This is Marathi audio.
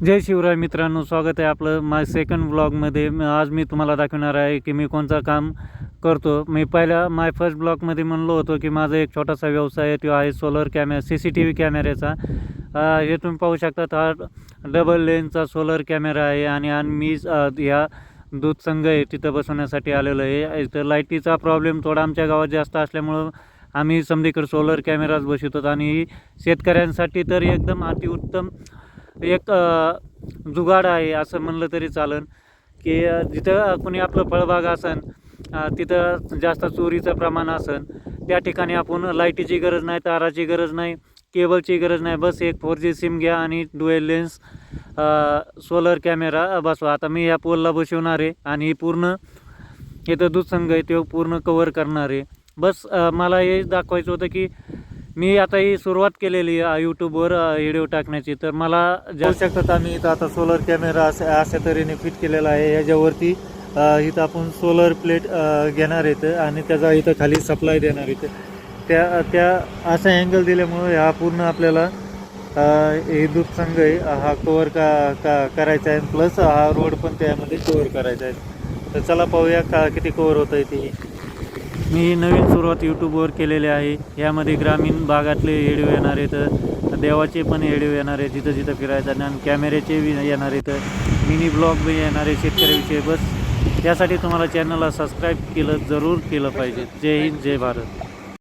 जय शिवराय मित्रांनो, स्वागत आहे आपलं माझ्या सेकंड व्लॉगमध्ये. आज मी तुम्हाला दाखवणार आहे की मी कोणतं काम करतो. मी माय फर्स्ट ब्लॉगमध्ये म्हणलो होतो की माझा एक छोटासा व्यवसाय आहे, तो आहे सोलर कॅमेरा, CCTV कॅमेऱ्याचा. हे तुम्ही पाहू शकता, हा डबल लेनचा सोलर कॅमेरा आहे आणि मी ह्या दूध संघ आहे तिथं बसवण्यासाठी आलेलो आहे. इथं लाईटीचा प्रॉब्लेम थोडा आमच्या गावात जास्त असल्यामुळं आम्ही समधीकडे सोलर कॅमेराज बसवतो आणि शेतकऱ्यांसाठी तर एकदम अतिउत्तम एक जुगाड आहे असं म्हणलं तरी चालेल. की जिथं कोणी आपलं फळबाग असन, तिथं जास्त चोरीचं प्रमाण असन, त्या ठिकाणी आपण लाईटीची गरज नाही, ताराची गरज नाही, केबलची गरज नाही. बस एक 4G सिम घ्या आणि डुएल लेन्स सोलर कॅमेरा बसवा. आता मी या पोलला बसवणार आहे आणि पूर्ण इथं दूध संघ आहे तो पूर्ण कवर करणार आहे. बस मला हे दाखवायचं होतं की मी आता ही सुरुवात केलेली आहे यूट्यूबवर व्हिडिओ टाकण्याची. तर मला जाऊ शकतात आम्ही इथं आता सोलर कॅमेरा अशा तऱ्हेने फिट केलेला आहे. याच्यावरती इथं आपण सोलर प्लेट घेणार आहेत आणि त्याचा इथं खाली सप्लाय देणार आहेत. त्या असा अँगल दिल्यामुळं ह्या पूर्ण आपल्याला हे दूध संघ आहे हा कवर करायचा आहे, प्लस हा रोड पण त्यामध्ये कवर करायचा आहे. तर चला पाहूया किती कवर होतं आहे ते. मी नवीन सुरुवात यूट्यूबवर केलेली आहे. यामध्ये ग्रामीण भागातले व्हिडिओ येणार आहेत, देवाचे पण व्हिडिओ येणार आहेत, जिथं जिथं फिरायचं, आणि कॅमेऱ्याचे बी येणार आहेत, मिनी ब्लॉग बी येणार आहे शेतकऱ्याविषयी. बस त्यासाठी तुम्हाला चॅनलला सबस्क्राईब जरूर केलं पाहिजे. जय हिंद, जय भारत.